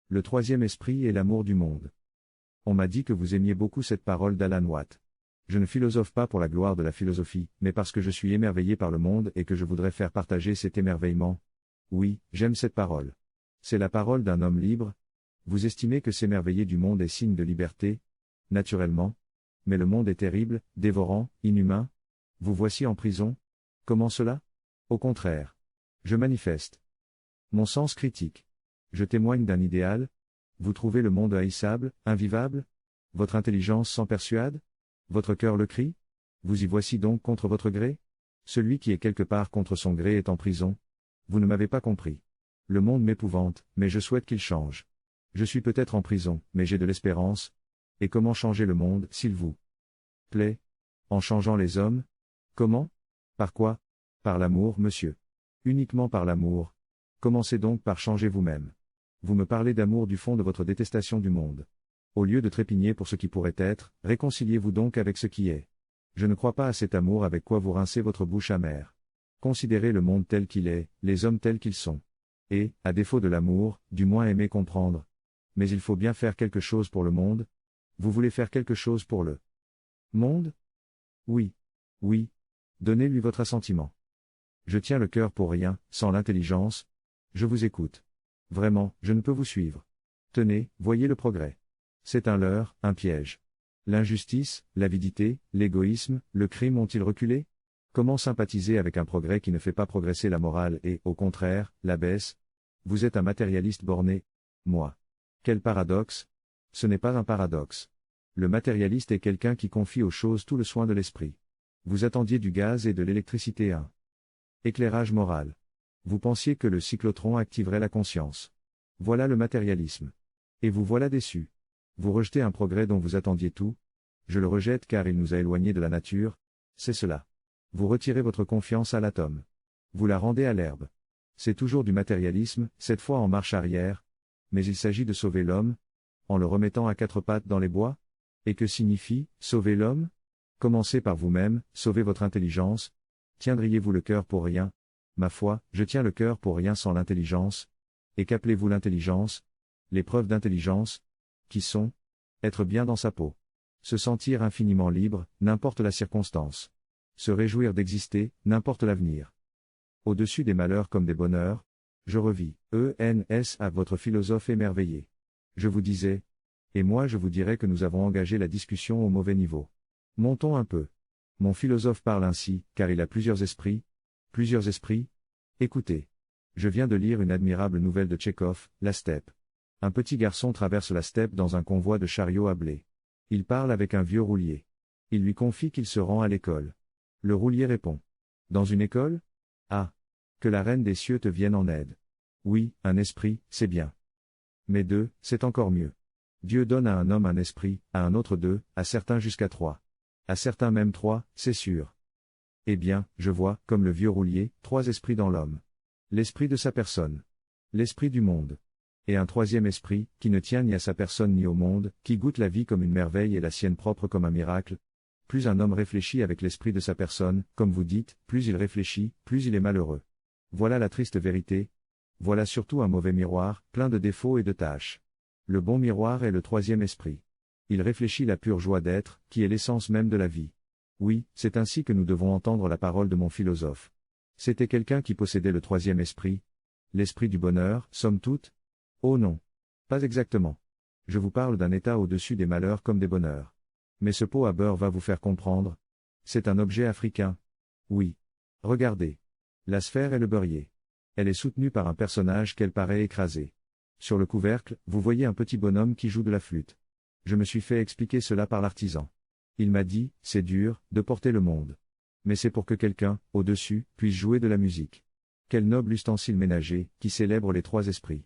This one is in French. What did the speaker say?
Le troisième esprit est l'amour du monde. On m'a dit que vous aimiez beaucoup cette parole d'Alan Watt. Je ne philosophe pas pour la gloire de la philosophie, mais parce que je suis émerveillé par le monde et que je voudrais faire partager cet émerveillement. Oui, j'aime cette parole. C'est la parole d'un homme libre. Vous estimez que s'émerveiller du monde est signe de liberté? Naturellement. Mais le monde est terrible, dévorant, inhumain. Vous voici en prison? Comment cela? Au contraire. Je manifeste mon sens critique. Je témoigne d'un idéal. Vous trouvez le monde haïssable, invivable? Votre intelligence s'en persuade? Votre cœur le crie? Vous y voici donc contre votre gré? Celui qui est quelque part contre son gré est en prison. Vous ne m'avez pas compris. Le monde m'épouvante, mais je souhaite qu'il change. Je suis peut-être en prison, mais j'ai de l'espérance. Et comment changer le monde, s'il vous plaît? En changeant les hommes? Comment? Par quoi? Par l'amour, monsieur. Uniquement par l'amour. Commencez donc par changer vous-même. Vous me parlez d'amour du fond de votre détestation du monde. Au lieu de trépigner pour ce qui pourrait être, réconciliez-vous donc avec ce qui est. Je ne crois pas à cet amour avec quoi vous rincez votre bouche amère. Considérez le monde tel qu'il est, les hommes tels qu'ils sont. Et, à défaut de l'amour, du moins aimez comprendre. Mais il faut bien faire quelque chose pour le monde. Vous voulez faire quelque chose pour le monde? Oui. Oui. Donnez-lui votre assentiment. Je tiens le cœur pour rien, sans l'intelligence. Je vous écoute. Vraiment, je ne peux vous suivre. Tenez, voyez le progrès. C'est un leurre, un piège. L'injustice, l'avidité, l'égoïsme, le crime ont-ils reculé? Comment sympathiser avec un progrès qui ne fait pas progresser la morale et, au contraire, l'abaisse? Vous êtes un matérialiste borné. Moi. Quel paradoxe? Ce n'est pas un paradoxe. Le matérialiste est quelqu'un qui confie aux choses tout le soin de l'esprit. Vous attendiez du gaz et de l'électricité un éclairage moral. Vous pensiez que le cyclotron activerait la conscience. Voilà le matérialisme. Et vous voilà déçu. Vous rejetez un progrès dont vous attendiez tout. Je le rejette car il nous a éloignés de la nature. C'est cela. Vous retirez votre confiance à l'atome. Vous la rendez à l'herbe. C'est toujours du matérialisme, cette fois en marche arrière. Mais il s'agit de sauver l'homme, en le remettant à quatre pattes dans les bois. Et que signifie, sauver l'homme? Commencez par vous-même, sauvez votre intelligence. Tiendriez-vous le cœur pour rien? Ma foi, je tiens le cœur pour rien sans l'intelligence. Et qu'appelez-vous l'intelligence? Les preuves d'intelligence? Qui sont? Être bien dans sa peau. Se sentir infiniment libre, n'importe la circonstance. Se réjouir d'exister, n'importe l'avenir. Au-dessus des malheurs comme des bonheurs, je revis, à votre philosophe émerveillé. Je vous disais. Et moi je vous dirais que nous avons engagé la discussion au mauvais niveau. Montons un peu. Mon philosophe parle ainsi, car il a plusieurs esprits. Plusieurs esprits? Écoutez. Je viens de lire une admirable nouvelle de Tchekhov, La steppe. Un petit garçon traverse la steppe dans un convoi de chariots à blé. Il parle avec un vieux roulier. Il lui confie qu'il se rend à l'école. Le roulier répond. Dans une école? Ah. Que la reine des cieux te vienne en aide. Oui, un esprit, c'est bien. Mais deux, c'est encore mieux. Dieu donne à un homme un esprit, à un autre deux, à certains jusqu'à trois. À certains même trois, c'est sûr. Eh bien, je vois, comme le vieux roulier, trois esprits dans l'homme. L'esprit de sa personne. L'esprit du monde. Et un troisième esprit, qui ne tient ni à sa personne ni au monde, qui goûte la vie comme une merveille et la sienne propre comme un miracle. Plus un homme réfléchit avec l'esprit de sa personne, comme vous dites, plus il réfléchit, plus il est malheureux. Voilà la triste vérité. Voilà surtout un mauvais miroir, plein de défauts et de tâches. Le bon miroir est le troisième esprit. Il réfléchit la pure joie d'être, qui est l'essence même de la vie. Oui, c'est ainsi que nous devons entendre la parole de mon philosophe. C'était quelqu'un qui possédait le troisième esprit. L'esprit du bonheur, somme toute? Oh non. Pas exactement. Je vous parle d'un état au-dessus des malheurs comme des bonheurs. Mais ce pot à beurre va vous faire comprendre. C'est un objet africain. Oui. Regardez. La sphère est le beurrier. Elle est soutenue par un personnage qu'elle paraît écraser. Sur le couvercle, vous voyez un petit bonhomme qui joue de la flûte. Je me suis fait expliquer cela par l'artisan. Il m'a dit, c'est dur, de porter le monde. Mais c'est pour que quelqu'un, au-dessus, puisse jouer de la musique. Quel noble ustensile ménager, qui célèbre les trois esprits.